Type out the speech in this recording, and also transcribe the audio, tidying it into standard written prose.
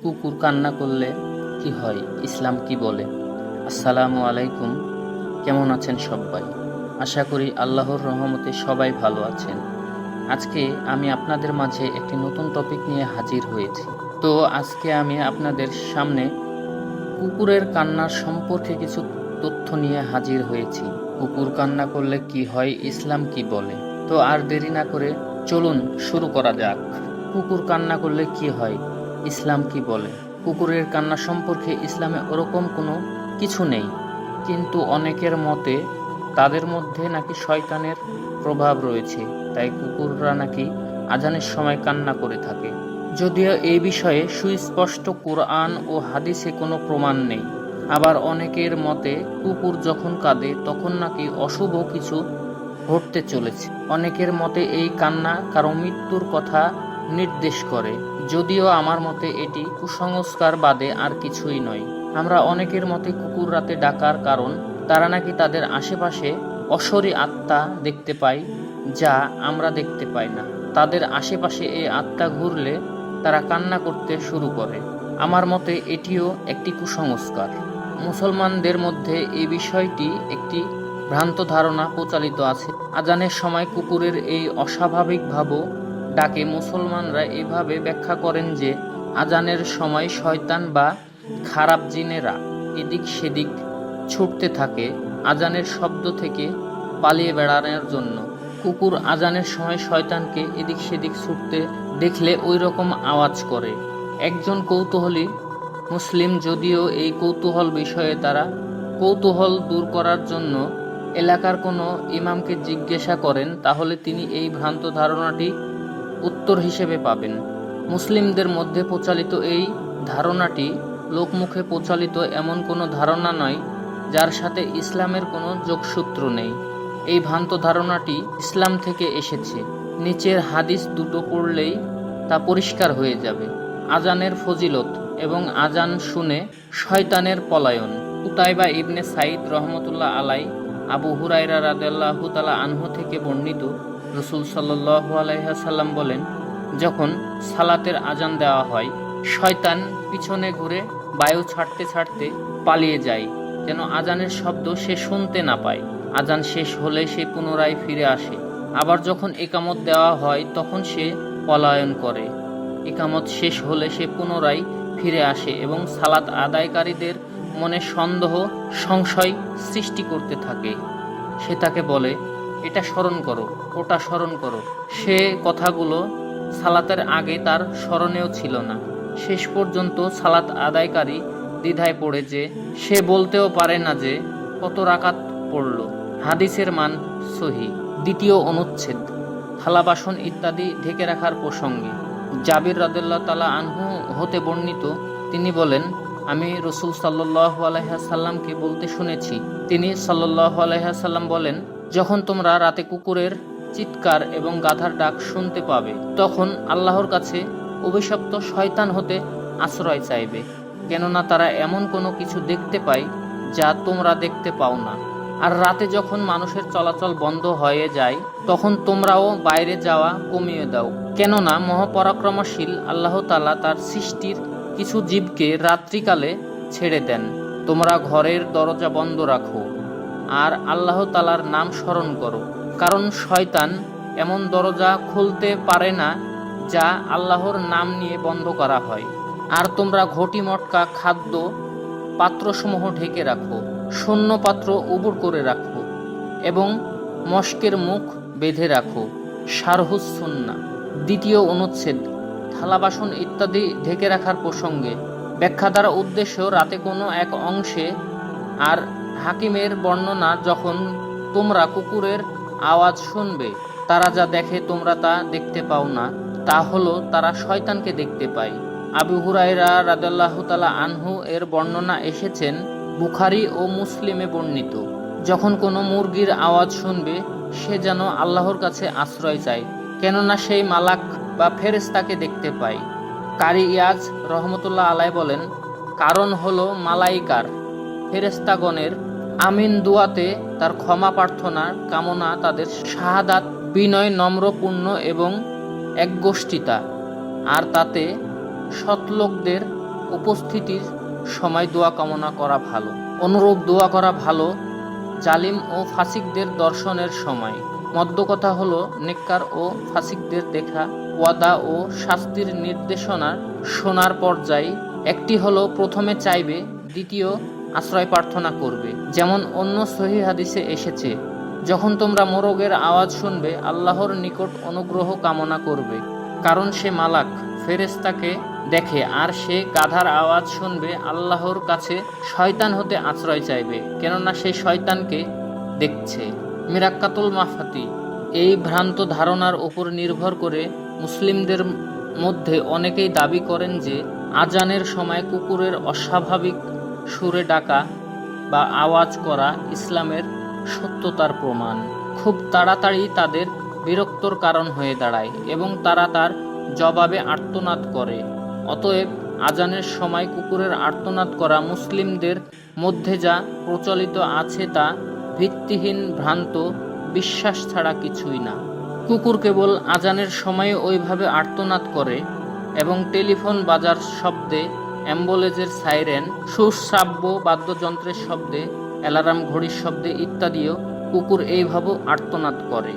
কুকুর কান্না করলে কি হয়, ইসলাম কি বলে? আসসালামু আলাইকুম। কেমন আছেন সবাই? আশা করি আল্লাহর রহমতে সবাই ভালো আছেন। আজকে আমি আপনাদের মাঝে একটি নতুন টপিক নিয়ে হাজির হয়েছি। তো আজকে আমি আপনাদের সামনে কুকুরের কান্নার সম্পর্কে কিছু তথ্য নিয়ে হাজির হয়েছি। কুকুর কান্না করলে কি হয়, ইসলাম কি বলে? তো আর দেরি না করে চলুন শুরু করা যাক। কুকুর কান্না করলে কি হয়, ইসলাম কি বলে? কুকুরের কান্না সম্পর্কে ইসলামে ওরকম কোনো কিছু নেই, কিন্তু অনেকের মতে তাদের মধ্যে নাকি শয়তানের প্রভাব রয়েছে, তাই কুকুররা নাকি আজানের সময় কান্না করে থাকে। যদিও এই বিষয়ে সুস্পষ্ট কোরআন ও হাদিসে কোনো প্রমাণ নেই। আবার অনেকের মতে কুকুর যখন কাঁদে তখন নাকি অশুভ কিছু ঘটতে চলেছে। অনেকের মতে এই কান্না কারো মৃত্যুর কথা নির্দেশ করে, যদিও আমার মতে এটি কুসংস্কার বাদে আর কিছুই নয়। আমরা অনেকের মতে কুকুর রাতে ডাকার কারণ তারা নাকি তাদের আশেপাশে অশরী আত্মা দেখতে পায়, যা আমরা দেখতে পাই না। তাদের আশেপাশে এই আত্মা ঘুরলে তারা কান্না করতে শুরু করে। আমার মতে এটিও একটি কুসংস্কার। মুসলমানদের মধ্যে এই বিষয়টি একটি ভ্রান্ত ধারণা প্রচলিত আছে। আজানের সময় কুকুরের এই অস্বাভাবিক ডাকে মুসলমানরা এভাবে ব্যাখ্যা করেন যে আজানের সময় শয়তান বা খারাপ জিনেরা এদিক সেদিক ছুটতে থাকে আজানের শব্দ থেকে পালিয়ে বেড়ানোর জন্য। কুকুর আজানের সময় শয়তানকে এদিক সেদিক ছুটতে দেখলে ওই রকম আওয়াজ করে। একজন কৌতূহলী মুসলিম যদিও এই কৌতূহল বিষয়ে তারা কৌতূহল দূর করার জন্য এলাকার কোনো ইমামকে জিজ্ঞাসা করেন, তাহলে তিনি এই ভ্রান্ত ধারণাটি উত্তর হিসেবে পাবেন। মুসলিমদের মধ্যে প্রচলিত এই ধারণাটি লোকমুখে প্রচলিত এমন কোনো ধারণা নয় যার সাথে ইসলামের কোনো যোগসূত্র নেই। এই ভ্রান্ত ধারণাটি ইসলাম থেকে এসেছে। নিচের হাদিস দুটো পড়লেই তা পরিষ্কার হয়ে যাবে। আজানের ফজিলত এবং আজান শুনে শয়তানের পলায়ন। কুতাইবা ইবনে সাইদ রহমতুল্লাহ আলাই আবু হুরায়রা রাদিয়াল্লাহু তাআলা আনহু থেকে বর্ণিত, রাসূল সাল্লাল্লাহু আলাইহি ওয়াসাল্লাম বলেন, যখন সালাতের আজান দেওয়া হয় শয়তান পিছনে ঘুরে বায়ু ছাড়তে ছাড়তে পালিয়ে যায়, যেন আজানের শব্দ সে শুনতে না পায়। আজান শেষ হলে সে পুনরায় ফিরে আসে। আবার যখন ইকামত দেওয়া হয় তখন সে পলায়ন করে। ইকামত শেষ হলে সে পুনরায় ফিরে আসে এবং সালাত আদায়কারীদের মনে সন্দেহ সংশয় সৃষ্টি করতে থাকে। সে তাকে বলে, এটা স্মরণ করো, ওটা স্মরণ করো। সে কথাগুলো সালাতের আগে তার স্মরণেও ছিল না। শেষ পর্যন্ত সালাত আদায়কারী দ্বিধায় পড়ে যে সে বলতেও পারে না যে কত রাকাত পড়ল। হাদিসের মান সহিহ। দ্বিতীয় অনুচ্ছেদ, থালা বাসন ইত্যাদি ঢেকে রাখার প্রসঙ্গে। জাবির রাদিয়াল্লাহু তাআলা আনহু হতে বর্ণিত, তিনি বলেন, আমি রাসূল সাল্লাল্লাহু আলাইহি ওয়াসাল্লামকে বলতে শুনেছি, তিনি সাল্লাল্লাহু আলাইহি ওয়াসাল্লাম বলেন, যখন তোমরা রাতে কুকুরের চিৎকার এবং গাধার ডাক শুনতে পাবে তখন আল্লাহর কাছে অভিশপ্ত শয়তান হতে আশ্রয় চাইবে, কেননা তারা এমন কোনো কিছু দেখতে পায় যা তোমরা দেখতে পাও না। আর রাতে যখন মানুষের চলাচল বন্ধ হয়ে যায় তখন তোমরাও বাইরে যাওয়া কমিয়ে দাও, কেননা মহাপরাক্রমশীল আল্লাহ তাআলা তার সৃষ্টির কিছু জীবকে রাত্রিকালে ছেড়ে দেন। তোমরা ঘরের দরজা বন্ধ রাখো আর আল্লাহ তাআলার নাম স্মরণ করো, কারণ শয়তান এমন দরজা খুলতে পারে না যা আল্লাহর নাম নিয়ে বন্ধ করা হয়। আর তোমরা ঘটি মটকা খাদ্য পাত্রসমূহ ঢেকে রাখো, শূন্য পাত্র উবুড় করে রাখো এবং মশকের মুখ বেঁধে রাখো। শারহুস সুন্নাহ। দ্বিতীয় অনুচ্ছেদ, থালা বাসন ইত্যাদি ঢেকে রাখার প্রসঙ্গে। ব্যাখ্যা দ্বারা উদ্দেশ্য রাতে কোনো এক অংশে। আর হাকিমের বর্ণনা, যখন তোমরা কুকুরের আওয়াজ শুনবে তারা যা দেখে তোমরা তা দেখতে পাও না, তা হলো তারা শয়তানকে দেখতে পায়। আবু হুরায়রা রাদিয়াল্লাহু তাআলা আনহু এর বর্ণনা এসেছেন বুখারী ও মুসলিমে বর্ণিত, যখন কোনো মুরগির আওয়াজ শুনবে সে যেন আল্লাহর কাছে আশ্রয় চায়, কেননা সেই মালাক বা ফেরেশতাকে দেখতে পায়। কারি ইয়াজ রহমতুল্লাহ আলাই বলেন, কারণ হলো মালাইকার ফেরেশতাগণের আমিন দুয়াতে তার ক্ষমা প্রার্থনার কামনা, তাদের শাহাদাত, বিনয়, নম্রপূর্ণ এবং একগোষ্ঠীতা, আর তাতে সৎলোকদের উপস্থিতির সময় দোয়া কামনা করা ভালো। অনুরূপ দোয়া করা ভালো জালিম ও ফাসিকদের দর্শনের সময়। মধ্য কথা হলো নেককার ও ফাসিকদের দেখা ওয়াদা ও শাস্তির নির্দেশনা শোনার পর্যায়ে একটি হলো প্রথমে চাইবে, দ্বিতীয় আশ্রয় প্রার্থনা করবে। যেমন অন্য সহিহ হাদিসে এসেছে, যখন তোমরা মোরগের আওয়াজ শুনবে আল্লাহর নিকট অনুগ্রহ কামনা করবে, কারণ সে মালাক ফেরেশতাকে দেখে, আর সে গাধার আওয়াজ শুনবে আল্লাহর কাছে শয়তান হতে আশ্রয় চাইবে, কেননা সে শয়তানকে দেখছে। মিরাক্কাতুল মাফাতি। এই ভ্রান্ত ধারণার উপর নির্ভর করে মুসলিমদের মধ্যে অনেকেই দাবি করেন যে আজানের সময় কুকুরের অস্বাভাবিক সুরে ডাকা বা আওয়াজ করা ইসলামের সত্যতার প্রমাণ। খুব তাড়াতাড়ি তাদের বিরক্তর কারণ হয়ে দাঁড়ায় এবং তারা তার জবাবে আর্তনাদ করে। অতএব আজানের সময় কুকুরের আর্তনাদ করা মুসলিমদের মধ্যে যা প্রচলিত আছে তা ভিত্তিহীন ভ্রান্ত বিশ্বাস ছাড়া কিছুই না। কুকুর কেবল আজানের সময় ওইভাবে আর্তনাদ করে এবং টেলিফোন বাজার শব্দে, অ্যাম্বুলেন্সের সাইরেন, সুশ্রাব্য বাদ্যযন্ত্রের শব্দে, অ্যালার্ম ঘড়ির শব্দে ইত্যাদিও কুকুর এইভাবে আর্তনাদ করে।